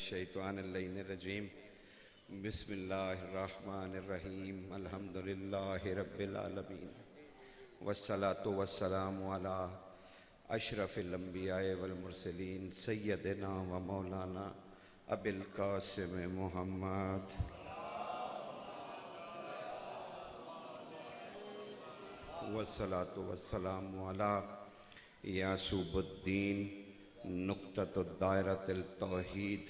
मिनश्शैतानिर्रजीम बिस्मिल्लाहिर्रहमानिर्रहीम अल्हम्दुलिल्लाहि रब्बिल आलमीन वस्सलातु वस्सलामु अला अशरफिल अंबिया वल मुरसलीन सय्यदना व मौलाना अबिल कासिम मुहम्मद वस्सलातु वस्सलामु अला यासूबुद्दीन नुक्ततुद्दायरतिल तौहीद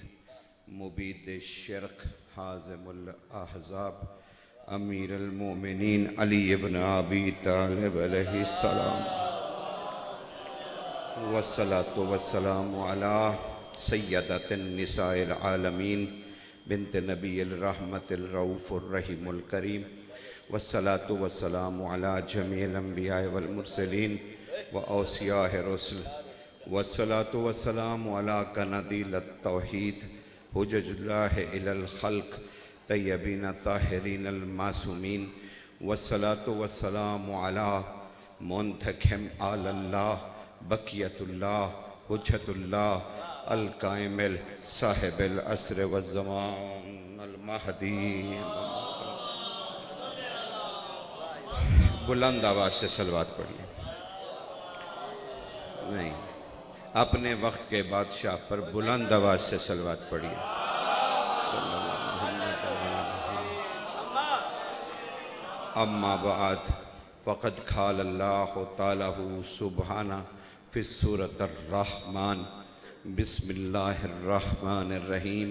मुबीद शिर्क हाज़िमुल अहज़ाब अमीरुल मोमिनीन अली इब्न अबी तालिब अलैहिस्सलाम वस्सलातु वस्सलामु अला सय्यदतिन निसाइल आलमीन बिन्त नबील रहमतिल रऊफ़ुर रहीमुल करीम वस्सलातु वस्सलामु अला जमील अंबिया वल मुरसलीन व औसियाह रसूल वस्सलातु वस्सलामु अला कनदील तौहीद हुज्जतुल्लाह इलल खल्क़ तय्यबीन ताहिरीन अल मासूमीन वस्सलातु वस्सलामु अला मुंतखिम अलल्लाह बकियतुल्लाह हुज्जतुल्लाह अल काइमिल साहिबिल अस्र व ज़मान अल महदी। बुलंद आवाज़ से सलवात पढ़िए। नहीं, अपने वक्त के बादशाह पर बुलंद आवाज़ से सलवात पढ़िए। अम्मा बाद फ़क़द क़ाल अल्लाहु तआला सुब्हाना फ़िस सूरतिर रहमान बिस्मिल्लाहिर्रहमानिर्रहीम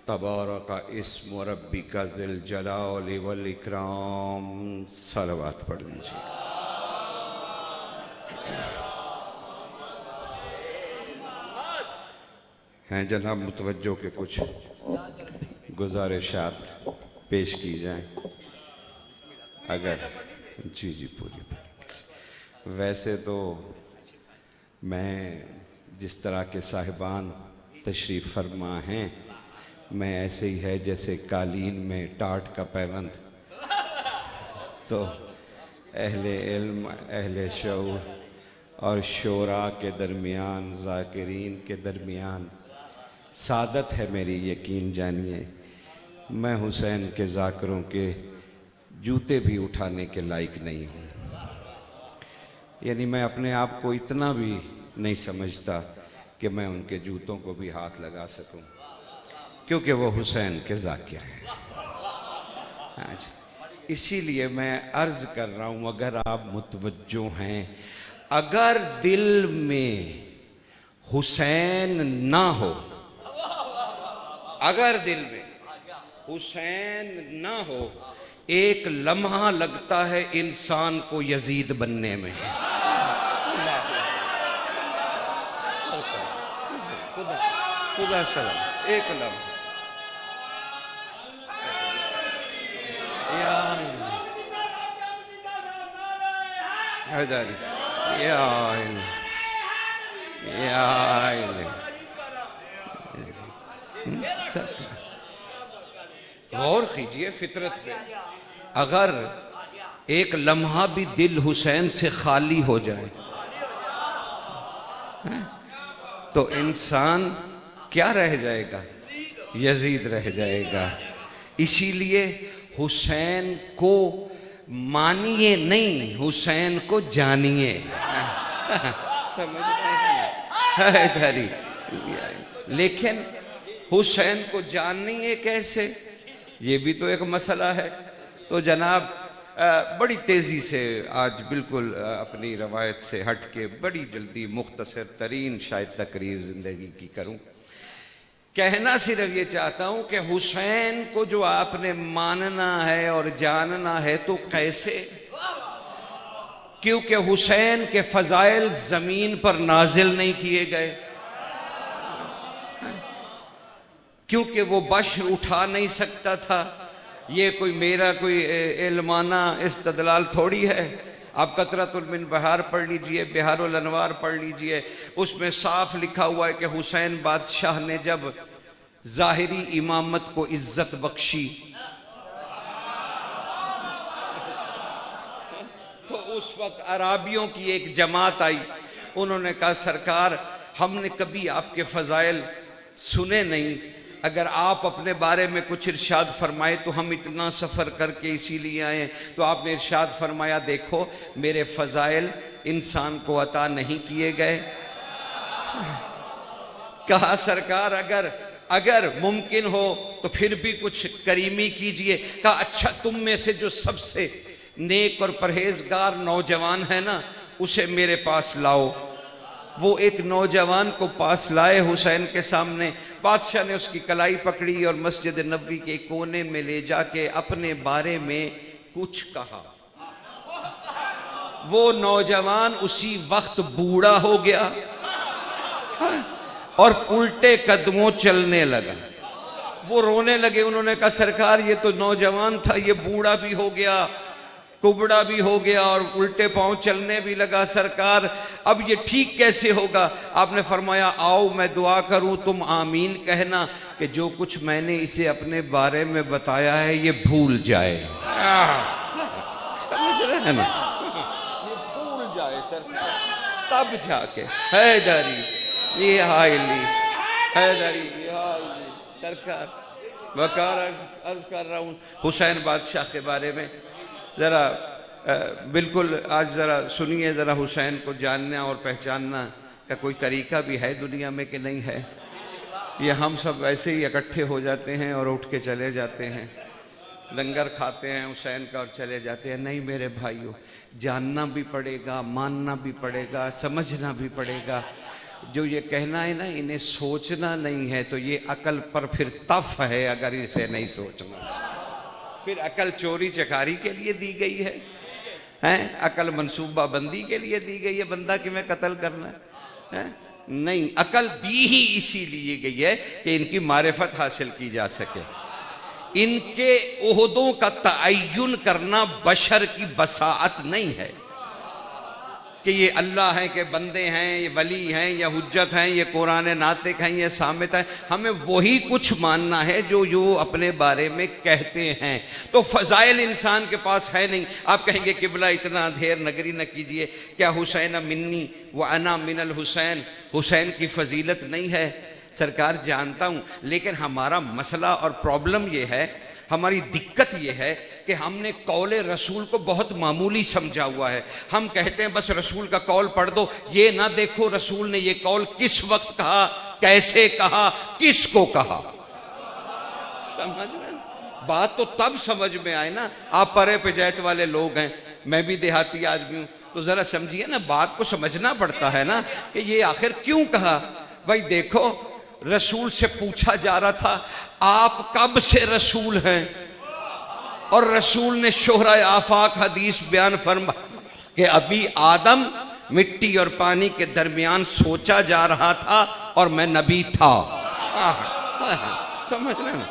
तबारका इस्मु रब्बिका ज़िल जलाली वल इकराम। सलवात पढ़ लीजिए। हैं जनाब मुतवज्जो के कुछ गुजारिशात पेश की जाएं अगर। जी पूरी। वैसे तो मैं जिस तरह के साहिबान तशरीफ़ फरमा हैं, मैं ऐसे ही है जैसे कालीन में टाट का पैबंद। तो अहले इल्म, अहले शऊर और शोरा के दरमियान, ज़ाकिरीन के दरमियान सादत है मेरी, यकीन जानिए। मैं हुसैन के ज़ाकिरों के जूते भी उठाने के लायक नहीं हूँ। यानी मैं अपने आप को इतना भी नहीं समझता कि मैं उनके जूतों को भी हाथ लगा सकूं, क्योंकि वो हुसैन के ज़ाकिर हैं। आज इसीलिए मैं अर्ज़ कर रहा हूँ, अगर आप मुतवज्जो हैं, अगर दिल में हुसैन ना हो, अगर दिल में हुसैन ना हो, एक लम्हा लगता है इंसान को यजीद बनने में। खुदा सलाम, एक लम्हा। गौर कीजिए फितरत पे, अगर एक लम्हा भी दिल हुसैन से खाली हो जाए तो इंसान क्या रह जाएगा? यजीद रह जाएगा। इसीलिए हुसैन को मानिए नहीं, हुसैन को जानिए। समझ रहे? लेकिन हुसैन को जानिए कैसे, ये भी तो एक मसला है। तो जनाब बड़ी तेज़ी से आज बिल्कुल अपनी रवायत से हट के बड़ी जल्दी मुख्तसर तरीन शायद तकरीर ज़िंदगी की करूं। कहना सिर्फ ये चाहता हूं कि हुसैन को जो आपने मानना है और जानना है तो कैसे? क्योंकि हुसैन के फ़ज़ाइल ज़मीन पर नाजिल नहीं किए गए, क्योंकि वो बश्र उठा नहीं सकता था। ये कोई मेरा कोई इल्माना इस्तदलाल थोड़ी है। आप कतरतुल मिन बहार पढ़ लीजिए, बिहारुल अनवार पढ़ लीजिए, उसमें साफ लिखा हुआ है कि हुसैन बादशाह ने जब ज़ाहिरी इमामत को इज्जत बख्शी तो उस वक्त अराबियों की एक जमात आई। उन्होंने कहा सरकार, हमने कभी आपके फ़ज़ाइल सुने नहीं, अगर आप अपने बारे में कुछ इरशाद फरमाए तो हम इतना सफ़र करके इसीलिए आए। तो आपने इरशाद फरमाया, देखो मेरे फ़ज़ाइल इंसान को अता नहीं किए गए। कहा सरकार अगर मुमकिन हो तो फिर भी कुछ करीमी कीजिए। कहा अच्छा, तुम में से जो सबसे नेक और परहेजगार नौजवान है ना, उसे मेरे पास लाओ। वो एक नौजवान को पास लाए हुसैन के सामने। बादशाह ने उसकी कलाई पकड़ी और मस्जिद नबवी के कोने में ले जाके अपने बारे में कुछ कहा। वो नौजवान उसी वक्त बूढ़ा हो गया और उल्टे कदमों चलने लगा। वो रोने लगे। उन्होंने कहा सरकार, ये तो नौजवान था, ये बूढ़ा भी हो गया, कुबड़ा भी हो गया और उल्टे पांव चलने भी लगा। सरकार, अब ये ठीक कैसे होगा? आपने फरमाया, आओ मैं दुआ करूं, तुम आमीन कहना कि जो कुछ मैंने इसे अपने बारे में बताया है ये भूल जाए। समझ रहे हैं ना? ये भूल जाए सरकार, तब जाके हैदरी ये हाइली हैदरी सरकार। वकार अर्ज कर रहा हूँ हुसैन बादशाह के बारे में। ज़रा बिल्कुल आज ज़रा सुनिए, ज़रा हुसैन को जानना और पहचानना का कोई तरीका भी है दुनिया में कि नहीं है? ये हम सब ऐसे ही इकट्ठे हो जाते हैं और उठ के चले जाते हैं, लंगर खाते हैं हुसैन का और चले जाते हैं। नहीं मेरे भाइयों, जानना भी पड़ेगा, मानना भी पड़ेगा, समझना भी पड़ेगा। जो ये कहना है ना इन्हें सोचना नहीं है, तो ये अकल पर फिर तफ है अगर इसे नहीं सोचना। फिर अकल चोरी चकारी के लिए दी गई है? अकल मंसूबा बंदी के लिए दी गई है, बंदा कि मैं कत्ल करना है? नहीं, अकल दी ही इसीलिए गई है कि इनकी मारिफत हासिल की जा सके। इनके ओहदों का तअय्युन करना बशर की बसाअत नहीं है कि ये अल्लाह हैं के बंदे हैं, ये वली हैं, ये हुज्जत हैं, ये कुरान नातिक हैं, ये सामित हैं। हमें वही कुछ मानना है जो अपने बारे में कहते हैं। तो फजाइल इंसान के पास है नहीं। आप कहेंगे किबला इतना ढेर नगरी न कीजिए, क्या हुसैन मिन्नी व अना मिनल हुसैन, हुसैन की फजीलत नहीं है? सरकार जानता हूँ, लेकिन हमारा मसला और प्रॉब्लम ये है, हमारी दिक्कत ये है कि हमने कौले रसूल को बहुत मामूली समझा हुआ है। हम कहते हैं बस रसूल का कौल पढ़ दो, ये ना देखो रसूल ने ये कौल किस वक्त कहा, कैसे कहा, किसको कहा। समझ में बात तो तब समझ में आए ना। आप परे पंचायत वाले लोग हैं, मैं भी देहाती आदमी हूं, तो जरा समझिए ना, बात को समझना पड़ता है ना कि ये आखिर क्यों कहा। भाई देखो, रसूल से पूछा जा रहा था आप कब से रसूल हैं, और रसूल ने शोहरा आफाक हदीस बयान फरमा कि अभी आदम मिट्टी और पानी के दरमियान सोचा जा रहा था और मैं नबी था। समझ रहे ना,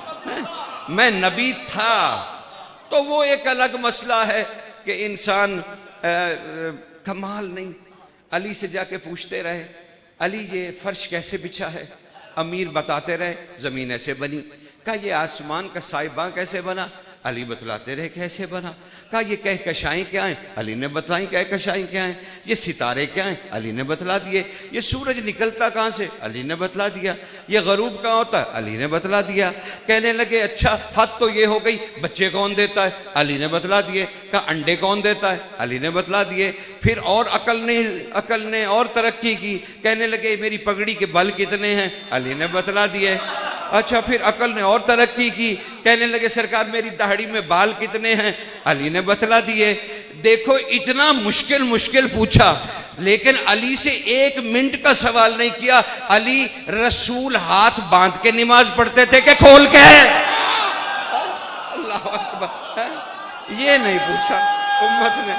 मैं नबी था। तो वो एक अलग मसला है कि इंसान कमाल नहीं। अली से जाके पूछते रहे, अली ये फर्श कैसे बिछा है? अमीर बताते रहे जमीन ऐसे बनी। कहा ये आसमान का साहिबां कैसे बना? अली बतलाते रहे कैसे बना। कहा ये कहकशाएं क्या हैं? अली ने बतलाई कहकशाएं क्या हैं। ये सितारे क्या हैं? अली ने बतला दिए। ये सूरज निकलता कहाँ से? अली ने बतला दिया। ये गरूब कहाँ होता है? अली ने बतला दिया। कहने लगे अच्छा हद तो ये हो गई, बच्चे कौन देता है? अली ने बतला दिए। कहा अंडे कौन देता है? अली ने बतला दिए। फिर और अकल ने और तरक्की की। कहने लगे मेरी पगड़ी के बल कितने हैं? अली ने बतला दिए। अच्छा फिर अकल ने और तरक्की की। कहने लगे सरकार मेरी दाढ़ी में बाल कितने हैं? अली ने बतला दिए। देखो इतना मुश्किल पूछा, लेकिन अली से 1 मिनट का सवाल नहीं किया। अली रसूल हाथ बांध के नमाज पढ़ते थे कि खोल के? अल्लाह अकबर। ये नहीं पूछा उम्मत ने।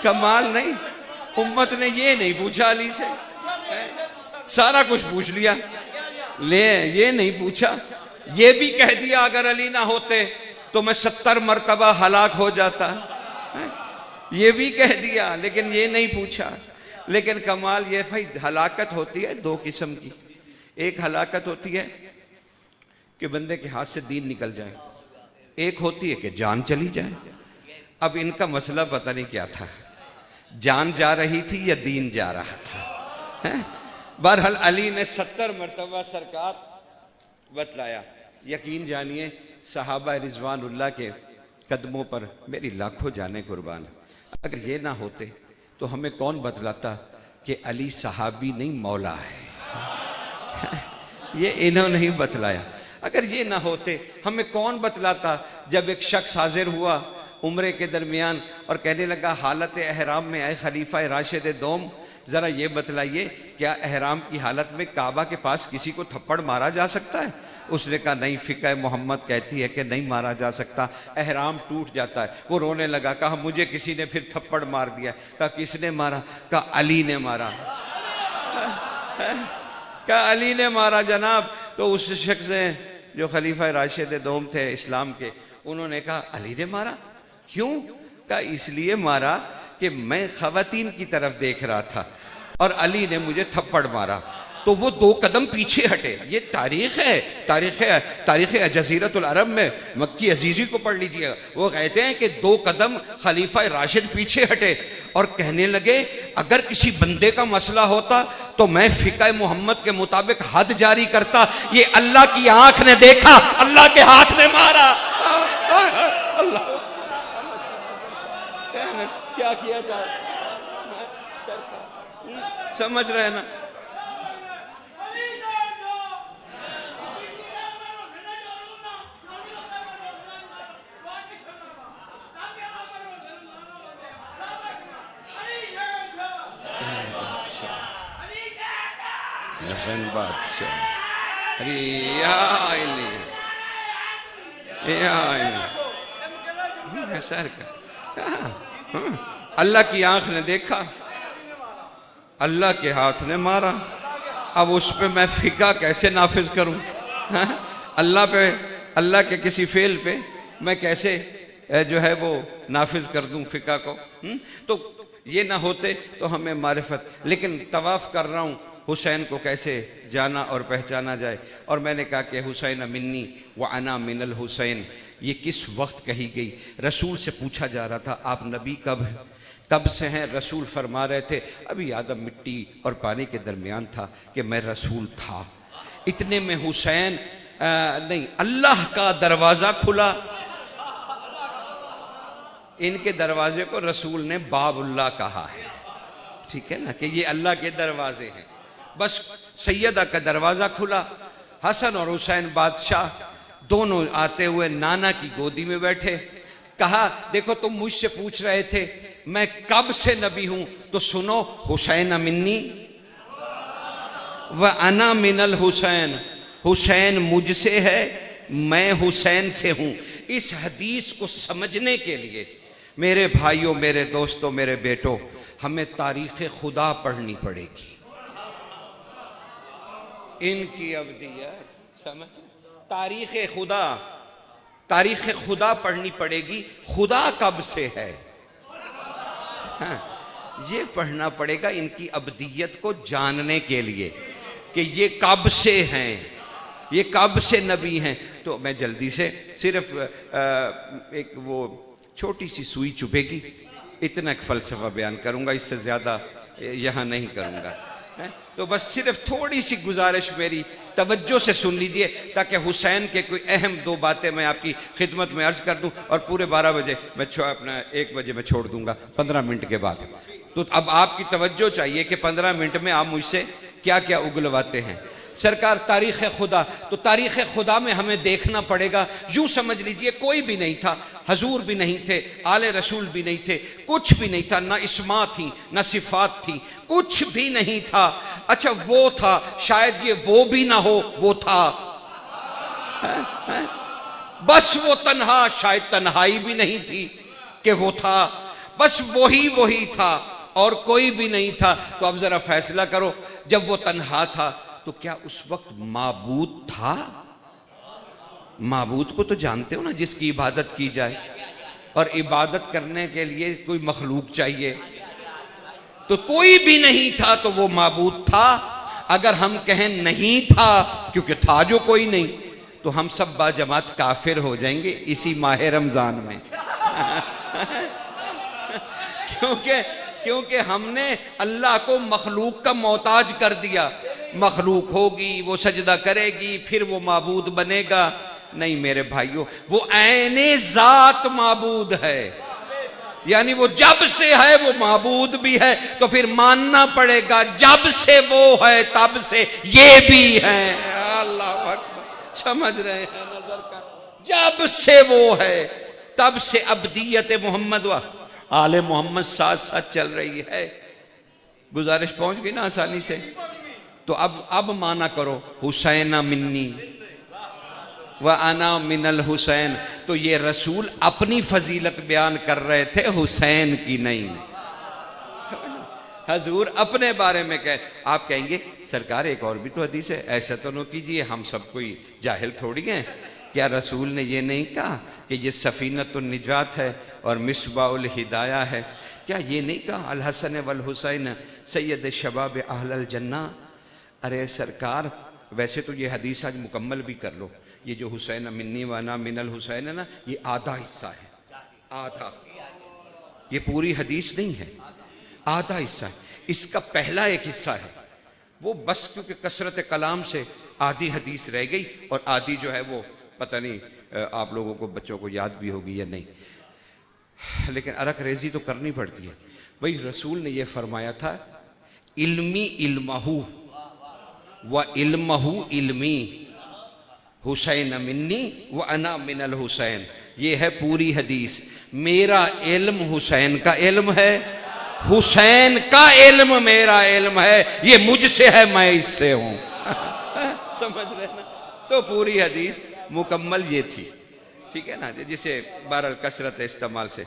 कमाल नहीं, उम्मत ने ये नहीं पूछा अली से। सारा कुछ पूछ लिया, ले ये नहीं पूछा। ये भी कह दिया अगर अली ना होते तो मैं 70 मरतबा हलाक हो जाता। ये भी कह दिया, लेकिन ये नहीं पूछा। लेकिन कमाल ये भाई, हलाकत होती है 2 किस्म की। एक हलाकत होती है कि बंदे के हाथ से दीन निकल जाए, एक होती है कि जान चली जाए। अब इनका मसला पता नहीं क्या था, जान जा रही थी या दीन जा रहा था। है? बहरहाल अली ने 70 मरतबा सरकार बतलाया। यकीन जानिए सहाबा रिजवानुल्लाह के कदमों पर मेरी लाखों जाने कुर्बान। अगर ये ना होते तो हमें कौन बतलाता कि अली सहाबी नहीं मौला है। ये इन्होंने ही बतलाया। अगर ये ना होते हमें कौन बतलाता। जब एक शख्स हाजिर हुआ उम्रे के दरमियान और कहने लगा हालत एहराम में आए खलीफा राशिद दोम, जरा ये बतलाइए क्या एहराम की हालत में काबा के पास किसी को थप्पड़ मारा जा सकता है? उसने कहा नहीं, फिक़ह मोहम्मद कहती है कि नहीं मारा जा सकता, एहराम टूट जाता है। वो रोने लगा, कहा मुझे किसी ने फिर थप्पड़ मार दिया। कहा किसने मारा? कहा अली ने मारा। कहा अली ने मारा जनाब। तो उस शख्स ने जो खलीफा राशिद दोम थे इस्लाम के, उन्होंने कहा अली ने मारा? क्यों? कहा इसलिए मारा कि मैं खवातीन की तरफ देख रहा था और अली ने मुझे थप्पड़ मारा तो वो 2 कदम पीछे हटे। ये तारीख है, तारीख जज़ीरतुल अरब में मक्की अजीज़ी को पढ़ लीजिएगा। वो कहते हैं कि 2 कदम खलीफा राशिद पीछे हटे और कहने लगे अगर किसी बंदे का मसला होता तो मैं फिक़ह मोहम्मद के मुताबिक हद जारी करता। ये अल्लाह की आंख ने देखा, अल्लाह के हाथ ने मारा। अल्लाह क्या किया जाए? समझ रहे हैं ना? हसन बादशाह, अरे सर का अल्लाह की आंख ने देखा, अल्लाह के हाथ ने मारा। अब उस पे मैं फिका कैसे नाफिज करूं? अल्लाह पे, अल्लाह के किसी फेल पे मैं कैसे जो है वो नाफिज कर दूं फिका को? तो ये ना होते तो हमें मारिफत। लेकिन तवाफ कर रहा हूं, हुसैन को कैसे जाना और पहचाना जाए? और मैंने कहा कि हुसैन मिन्नी व अना मिनल हुसैन, ये किस वक्त कही गई? रसूल से पूछा जा रहा था आप नबी कब हैं, कब से हैं? रसूल फरमा रहे थे अभी आदम मिट्टी और पानी के दरमियान था कि मैं रसूल था। इतने में हुसैन नहीं, अल्लाह का दरवाज़ा खुला। इनके दरवाजे को रसूल ने बाबुल्लाह कहा है, ठीक है ना, कि ये अल्लाह के दरवाजे हैं। बस सैयदा का दरवाज़ा खुला, हसन और हुसैन बादशाह दोनों आते हुए नाना की गोदी में बैठे। कहा देखो तुम मुझसे पूछ रहे थे मैं कब से नबी हूं, तो सुनो हुसैन मिन्नी व अना मिनल हुसैन, हुसैन मुझसे है, मैं हुसैन से हूं। इस हदीस को समझने के लिए मेरे भाइयों, मेरे दोस्तों, मेरे बेटों, हमें तारीख़ खुदा पढ़नी पड़ेगी। इनकी अवदियत समझ, तारीख़ खुदा, तारीख़ खुदा पढ़नी पड़ेगी। खुदा कब से है, हाँ, ये पढ़ना पड़ेगा इनकी अब्दियत को जानने के लिए कि ये कब से हैं, ये कब से नबी हैं। तो मैं जल्दी से सिर्फ एक वो छोटी सी सुई चुभेगी, इतना एक फ़लसफ़ा बयान करूँगा, इससे ज़्यादा यहाँ नहीं करूँगा। तो बस सिर्फ थोड़ी सी गुजारिश मेरी तवज्जो से सुन लीजिए ताकि हुसैन के कोई अहम 2 बातें मैं आपकी खिदमत में अर्ज़ कर दूं और पूरे 12 बजे मैं अपना 1 बजे मैं छोड़ दूंगा 15 मिनट के बाद। तो अब आपकी तवज्जो चाहिए कि 15 मिनट में आप मुझसे क्या क्या उगलवाते हैं। सरकार तारीख़ खुदा, तो तारीख़ खुदा में हमें देखना पड़ेगा। यूँ समझ लीजिए कोई भी नहीं था, हजूर भी नहीं थे, आले रसूल भी नहीं थे, कुछ भी नहीं था, ना इस्मा थी ना सिफात थी, कुछ भी नहीं था। अच्छा वो था, शायद ये वो भी ना हो, वो था है? बस वो तन्हा, शायद तन्हाई भी नहीं थी कि वो था, बस वही था और कोई भी नहीं था। तो अब जरा फैसला करो, जब वो तन्हा था तो क्या उस वक्त माबूद था? माबूद को तो जानते हो ना, जिसकी इबादत की जाए, और इबादत करने के लिए कोई मखलूक चाहिए। तो कोई भी नहीं था तो वो माबूद था। अगर हम कहें नहीं था क्योंकि था जो कोई नहीं, तो हम सब बाजमात काफिर हो जाएंगे इसी माह रमजान में। क्योंकि हमने अल्लाह को मखलूक का मोहताज कर दिया। मखलूक होगी, वो सजदा करेगी, फिर वो माबूद बनेगा। नहीं मेरे भाइयों, वो ऐने जात माबूद है, यानी वो जब से है वो माबूद भी है। तो फिर मानना पड़ेगा जब से वो है तब से ये भी है। अल्लाह अकबर, समझ रहे हैं नजर का, जब से वो है तब से अब्दियत मोहम्मद व आले मोहम्मद साथ साथ चल रही है। गुजारिश पहुंच गई ना आसानी से? तो अब माना करो, हुसैन मिन्नी व अना मिनल हुसैन। तो ये रसूल अपनी फजीलत बयान कर रहे थे, हुसैन की नहीं। हजूर अपने बारे में कहे, आप कहेंगे सरकार एक और भी तो हदीस है, ऐसा तो न कीजिए, हम सब कोई जाहिल थोड़ी हैं। क्या रसूल ने ये नहीं कहा कि ये सफीनतुन निजात है और मिसबाउल हिदाया है? क्या ये नहीं कहा अल हसन वल हुसैन सैयद शबाब अहलल जन्ना? अरे सरकार, वैसे तो ये हदीस आज मुकम्मल भी कर लो। ये जो हुसैन मिन्नी वाना मिनल हुसैन है ना, ये आधा हिस्सा है, आधा, ये पूरी हदीस नहीं है, आधा हिस्सा है। इसका पहला एक हिस्सा है वो बस क्योंकि कसरत कलाम से आधी हदीस रह गई, और आधी जो है वो पता नहीं आप लोगों को बच्चों को याद भी होगी या नहीं, लेकिन अरक रेजी तो करनी पड़ती है। भाई रसूल ने ये फरमाया था, इल्मी इल्महू व इल्महू इल्मी, हुसैन मिन्नी व अना मिनल हुसैन। ये है पूरी हदीस। मेरा इल्म हुसैन का इल्म है, हुसैन का इल्म मेरा इल्म है, ये मुझसे है मैं इससे हूं। समझ रहे ना? तो पूरी हदीस मुकम्मल ये थी, ठीक है ना, जिसे बहरहाल कसरत इस्तेमाल से।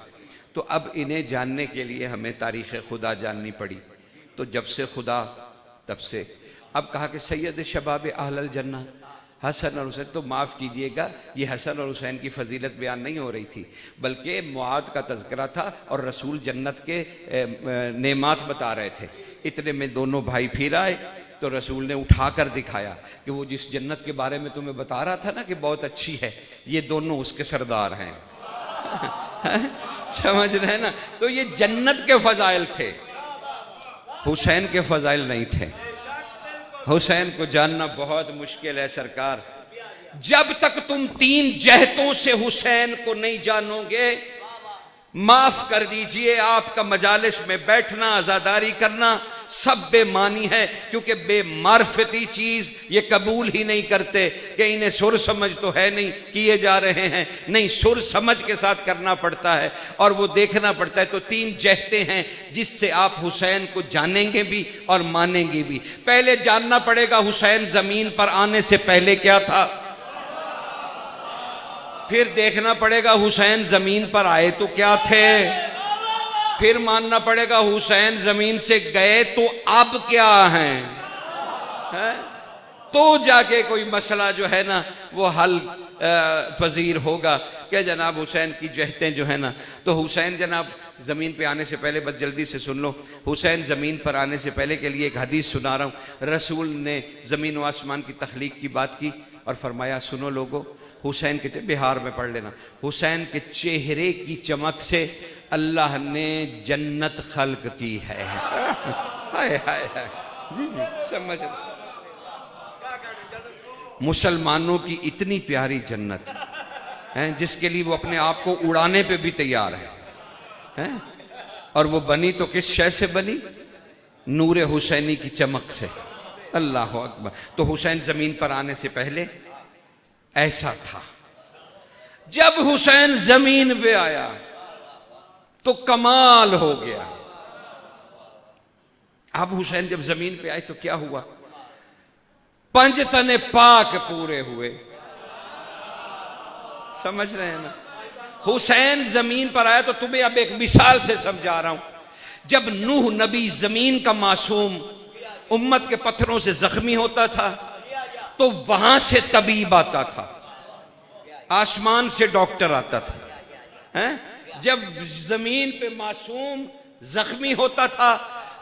तो अब इन्हें जानने के लिए हमें तारीख़ खुदा जाननी पड़ी। तो जब से खुदा तब से, अब कहा कि सैयद शबाब अहलल जन्ना हसन और हुसैन। तो माफ़ कीजिएगा, ये हसन और हुसैन की फजीलत बयान नहीं हो रही थी, बल्कि मुआद का तज़किरा था और रसूल जन्नत के नेमात बता रहे थे। इतने में दोनों भाई फिर आए, तो रसूल ने उठा कर दिखाया कि वो जिस जन्नत के बारे में तुम्हें बता रहा था ना कि बहुत अच्छी है, ये दोनों उसके सरदार हैं। समझ रहे हैं ना? तो ये जन्नत के फजाइल थे, हुसैन के फजाइल नहीं थे। हुसैन को जानना बहुत मुश्किल है सरकार। जब तक तुम 3 जहतों से हुसैन को नहीं जानोगे, माफ कर दीजिए, आपका मजालिस में बैठना, आजादारी करना सब बेमानी है, क्योंकि बेमार्फती चीज ये कबूल ही नहीं करते कि इन्हें सुर समझ तो है नहीं, किए जा रहे हैं। नहीं, सुर समझ के साथ करना पड़ता है और वो देखना पड़ता है। तो 3 जहते हैं जिससे आप हुसैन को जानेंगे भी और मानेंगे भी। पहले जानना पड़ेगा हुसैन जमीन पर आने से पहले क्या था, फिर देखना पड़ेगा हुसैन जमीन पर आए तो क्या थे, फिर मानना पड़ेगा हुसैन जमीन से गए तो अब क्या हैं, तो जाके कोई मसला जो है ना वो हल पजीर होगा कि जनाब हुसैन की जहतें जो है ना। तो हुसैन जनाब ज़मीन पे आने से पहले, बस जल्दी से सुन लो, हुसैन ज़मीन पर आने से पहले के लिए एक हदीस सुना रहा हूँ। रसूल ने ज़मीन व आसमान की तख्लीक की बात की और फरमाया, सुनो लोगो, हुसैन के, बिहार में पढ़ लेना, हुसैन के चेहरे की चमक से अल्लाह ने जन्नत खल्क की है। हाय हाय हाय, समझ, मुसलमानों की इतनी प्यारी जन्नत है जिसके लिए वो अपने आप को उड़ाने पे भी तैयार है? और वो बनी तो किस शय से बनी? नूरे हुसैनी की चमक से। अल्लाह अकबर। तो हुसैन जमीन पर आने से पहले ऐसा था। जब हुसैन जमीन पे आया तो कमाल हो गया। अब हुसैन जब जमीन पे आए तो क्या हुआ? 5 तने पाक पूरे हुए। समझ रहे हैं ना? हुसैन जमीन पर आया तो तुम्हें अब एक मिसाल से समझा रहा हूं। जब नूह नबी जमीन का मासूम उम्मत के पत्थरों से जख्मी होता था तो वहां से तबीब आता था, आसमान से डॉक्टर आता था, हैं? जब जमीन पे मासूम जख्मी होता था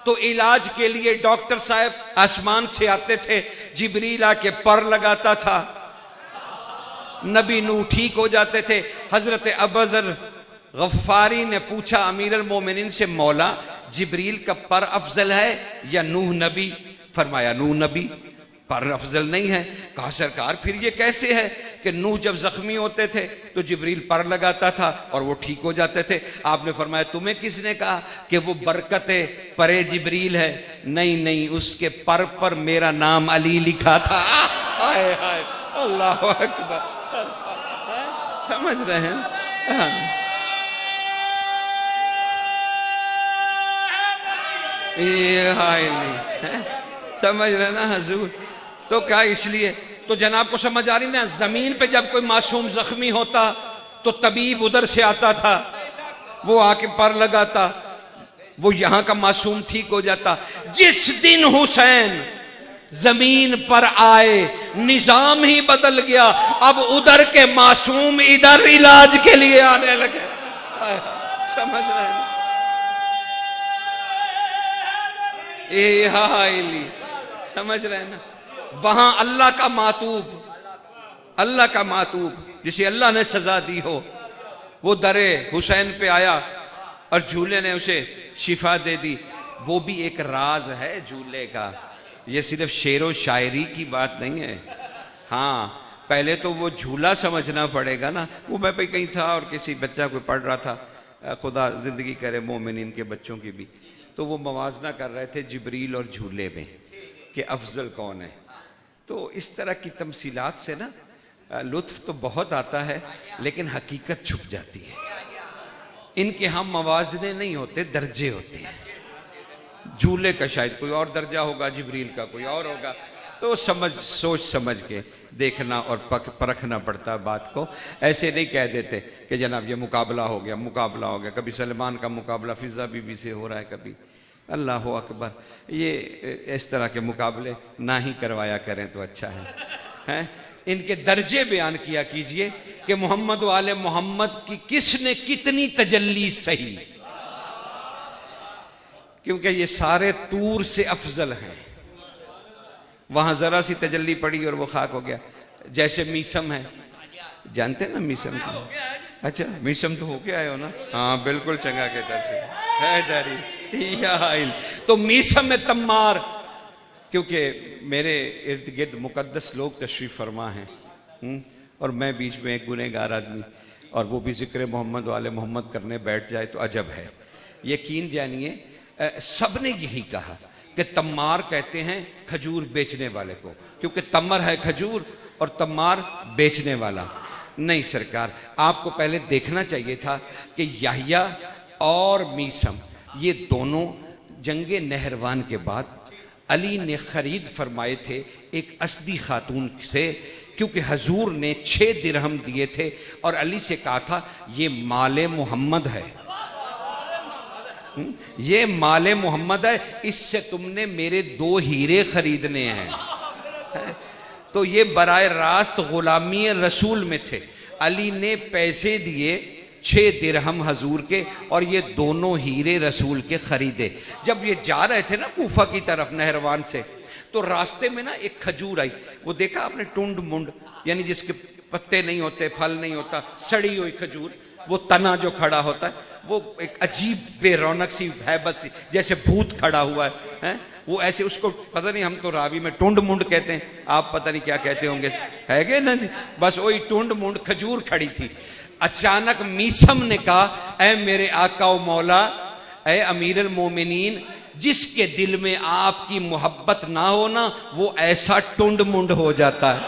तो इलाज के लिए डॉक्टर साहब आसमान से आते थे, जिब्रील आके पर लगाता था, नबी नूह ठीक हो जाते थे। हजरत अबूजर गफ्फारी ने पूछा अमीरुल मोमिनीन से, मौला जिब्रील का पर अफजल है या नूह नबी? फरमाया नूह नबी। पर अफजल नहीं है। कहा सरकार फिर ये कैसे है कि नूह जब जख्मी होते थे तो जिब्रील पर लगाता था और वो ठीक हो जाते थे। आपने फरमाया तुम्हें किसने कहा कि वो बरकते परे जिब्रील है? नहीं नहीं, उसके पर मेरा नाम अली लिखा था। हाय हाय, अल्लाह अकबर। समझ रहे हैं? हाँ। ये हाय नहीं, समझ रहे ना हजूर? तो क्या इसलिए तो जनाब को समझ आ रही ना, जमीन पे जब कोई मासूम जख्मी होता तो तबीब उधर से आता था, वो आके पर लगाता, वो यहां का मासूम ठीक हो जाता। जिस दिन हुसैन जमीन पर आए निजाम ही बदल गया। अब उधर के मासूम इधर इलाज के लिए आने लगे। समझ रहे हैं? ए हाइली, समझ रहे हैं ना? वहां अल्लाह का मातूब जिसे अल्लाह ने सजा दी हो, वो दरे हुसैन पे आया और झूले ने उसे शिफा दे दी। वो भी एक राज है झूले का, ये सिर्फ शेरो शायरी की बात नहीं है। हाँ, पहले तो वो झूला समझना पड़ेगा ना। वो मैं भाई कहीं था और किसी बच्चा कोई पढ़ रहा था, खुदा जिंदगी करे मोमिनीन के बच्चों की भी, तो वो मवाजना कर रहे थे जिब्रील और झूले में कि अफजल कौन है। तो इस तरह की तमसीलात से ना लुत्फ तो बहुत आता है, लेकिन हकीकत छुप जाती है। इनके हम मवाजने नहीं होते, दर्जे होते हैं। झूले का शायद कोई और दर्जा होगा, जिब्रील का कोई और होगा। तो सोच समझ के देखना और परखना पड़ता बात को। ऐसे नहीं कह देते कि जनाब ये मुकाबला हो गया। कभी सलमान का मुकाबला फिजा बीबी से हो रहा है, कभी अल्लाह अकबर। ये इस तरह के मुकाबले ना ही करवाया करें तो अच्छा है। इनके दर्जे बयान किया कीजिए कि मोहम्मद वाले मोहम्मद की किसने कितनी तजल्ली सही, क्योंकि ये सारे तूर से अफजल हैं। वहां जरा सी तजल्ली पड़ी और वो खाक हो गया। जैसे मीसम है, जानते हैं ना मीसम को? अच्छा, मीसम तो होके आए हो ना? हाँ बिल्कुल, चंगा के दर से है दारी। तो मीसम में तम्मार, क्योंकि मेरे इर्द गिर्द मुकद्दस लोग तशरीफ फरमा हैं और मैं बीच में एक गुनहगार आदमी, और वो भी जिक्र मोहम्मद वाले मोहम्मद करने बैठ जाए तो अजब है। यकीन जानिए सब ने यही कहा कि तम्मार कहते हैं खजूर बेचने वाले को, क्योंकि तम्मर है खजूर और तम्मार बेचने वाला। नहीं सरकार, आपको पहले देखना चाहिए था कि याहिया और मीसम ये दोनों जंगे नहरवान के बाद अली ने खरीद फरमाए थे एक असदी खातून से, क्योंकि हजूर ने 6 दिरहम दिए थे और अली से कहा था ये माले मोहम्मद है, ये माले मोहम्मद है, इससे तुमने मेरे 2 हीरे खरीदने हैं। तो ये बराए रास्त गुलामी रसूल में थे। अली ने पैसे दिए 6 दिरहम हजूर के और ये दोनों हीरे रसूल के खरीदे। जब ये जा रहे थे ना कूफा की तरफ नहरवान से, तो रास्ते में ना एक खजूर आई। वो देखा आपने, टुंड मुंड, यानी जिसके पत्ते नहीं होते, फल नहीं होता, सड़ी हुई खजूर, वो तना जो खड़ा होता है, वो एक अजीब बेरौनक सी हैबत सी, जैसे भूत खड़ा हुआ है। वो ऐसे, उसको पता नहीं, हम तो रावी में टुंड मुंड कहते हैं, आप पता नहीं क्या कहते होंगे, है कि ना जी? बस वही टुंड मुंड खजूर खड़ी थी। अचानक मीसम ने कहा, ऐ मेरे आका व मौला, ऐ अमीरुल मोमिनीन, जिसके दिल में आपकी मोहब्बत ना हो ना, वो ऐसा टुंड मुंड हो जाता है।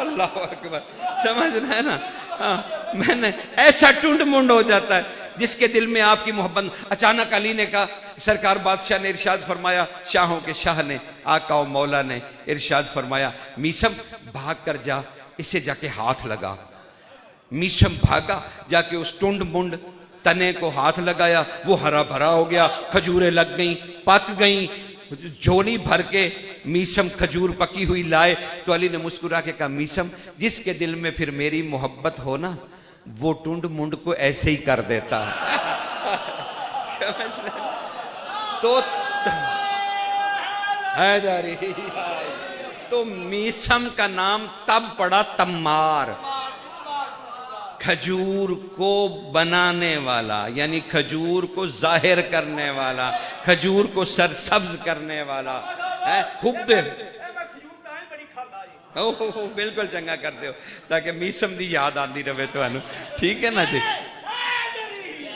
अल्लाह अकबर, समझ रहे हैं ना? हाँ, मैंने ऐसा टुंड मुंड हो जाता है जिसके दिल में आपकी मोहब्बत। अचानक अली ने कहा, सरकार बादशाह ने इरशाद फरमाया, शाहों के शाह ने, आका व मौला ने इरशाद फरमाया, मीसम भाग कर जा, इसे जाके हाथ लगा। मीसम भागा, जाके उस टुंड मुंड तने को हाथ लगाया, वो हरा भरा हो गया, खजूरें लग गईं, पक गईं। झोली भर के मीसम खजूर पकी हुई लाए तो अली ने मुस्कुरा के कहा, मीसम, जिसके दिल में फिर मेरी मोहब्बत हो ना, वो टुंड मुंड को ऐसे ही कर देता है। तो मीसम का नाम तब पड़ा तम्मार, खजूर को बनाने वाला, यानी खजूर को जाहिर करने वाला, खजूर को सरसब्ज करने वाला। हुब्बे ओह बिल्कुल चंगा करते हो ताकि मीसम दी याद आती रहे तुहानू, ठीक है ना जी।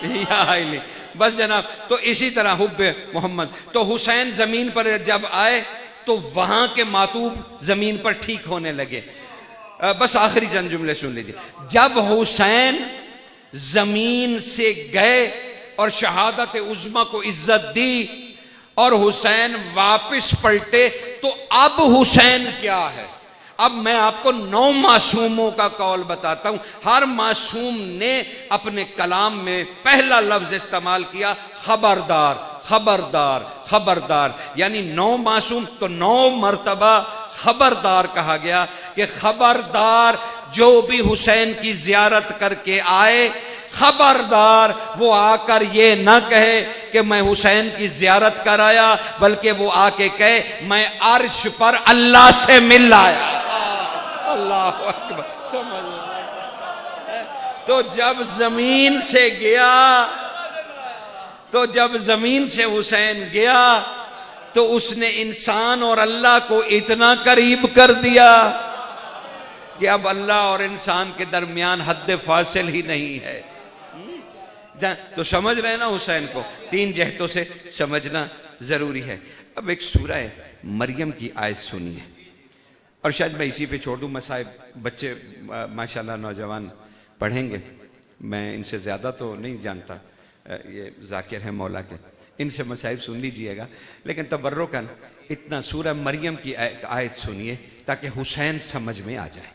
नहीं बस जनाब, तो इसी तरह हुब्बे मोहम्मद। तो हुसैन जमीन पर जब आए तो वहां के मातूब जमीन पर ठीक होने लगे। बस आखिरी चंद जुमले सुन लीजिए। जब हुसैन जमीन से गए और शहादत उज़्मा को इज्जत दी और हुसैन वापस पलटे, तो अब हुसैन क्या है? अब मैं आपको 9 मासूमों का कौल बताता हूं। हर मासूम ने अपने कलाम में पहला लफ्ज इस्तेमाल किया, खबरदार खबरदार खबरदार। यानी 9 मासूम, तो 9 मर्तबा खबरदार कहा गया कि खबरदार जो भी हुसैन की जियारत करके आए, खबरदार वो आकर ये ना कहे कि मैं हुसैन की जियारत कर आया, बल्कि वो आके कहे मैं अर्श पर अल्लाह से मिल आया। अल्लाह अकबर। तो जब जमीन से गया, तो जब जमीन से हुसैन गया तो उसने इंसान और अल्लाह को इतना करीब कर दिया कि अब अल्लाह और इंसान के दरमियान हद फासिल ही नहीं है। तो समझ रहे हैं ना, हुसैन को 3 जहतों से समझना जरूरी है। अब एक सूरह मरियम की आयत सुनिए, और शायद मैं इसी पे छोड़ दूं। मसाइब बच्चे माशाल्लाह नौजवान पढ़ेंगे, मैं इनसे ज़्यादा तो नहीं जानता, ये जाकिर है मौला के, इनसे मसाइब सुन लीजिएगा। लेकिन तबर्रुकन इतना सूरह मरियम की आयत सुनिए ताकि हुसैन समझ में आ जाए।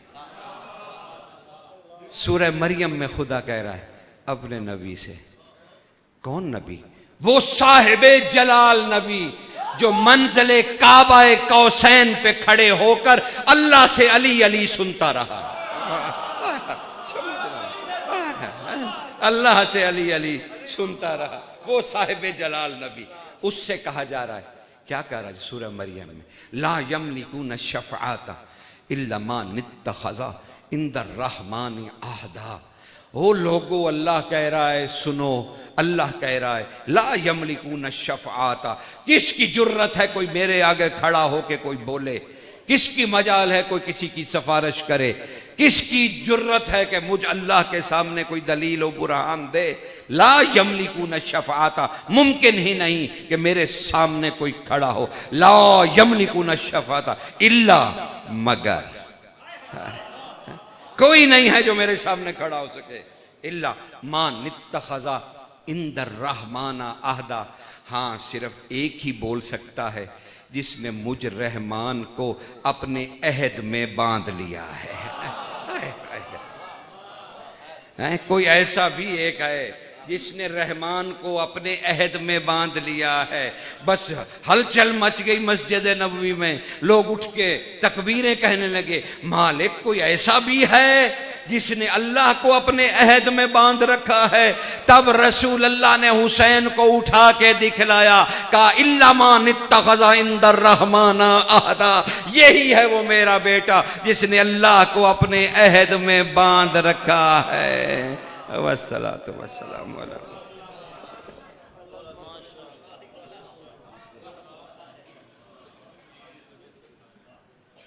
सूरह मरियम में खुदा कह रहा है अपने नबी से, कौन नबी? वो साहिबे जलाल नबी जो मंजिले काबाए कौसैन पे खड़े होकर अल्लाह से अली अली सुनता रहा। अल्लाह से अली अली सुनता रहा, वो साहिबे जलाल नबी। उससे कहा जा रहा है, क्या कह रहा है सूरह मरियम में? ला यमलिकून शफ़आता इल्ला मा नित्तखज़ा इंदर रहमानी आहदा। वो लोगो, अल्लाह कह रहा है, सुनो, अल्लाह कह रहा है ला यमलिकून शफ़आता। किसकी जुर्रत है कोई मेरे आगे खड़ा होके कोई बोले? किसकी मजाल है कोई किसी की सिफारिश करे? किसकी जुर्रत है कि मुझ अल्लाह के सामने कोई दलील और बुरहान दे? ला यमलिकून शफ़आता, मुमकिन ही नहीं कि मेरे सामने कोई खड़ा हो। ला यमलिकून शफ़आता इल्ला, मगर कोई नहीं है जो मेरे सामने खड़ा हो सके। इल्ला मा नित्तखज़ा इंदर रहमाना आहदा। हाँ, सिर्फ एक ही बोल सकता है जिसने मुझ रहमान को अपने अहद में बांध लिया है। कोई ऐसा भी एक है जिसने रहमान को अपने अहद में बांध लिया है। बस हलचल मच गई मस्जिद नबवी में, लोग उठ के तकबीरें कहने लगे, मालिक कोई ऐसा भी है जिसने अल्लाह को अपने अहद में बांध रखा है? तब रसूल अल्लाह ने हुसैन को उठा के दिखलाया, कहा इल्ला मा नित्तखज़ा इंदर रहमाना आहदा। यही है वो मेरा बेटा जिसने अल्लाह को अपने अहद में बांध रखा है। वस्सलातु वस्सलामु अला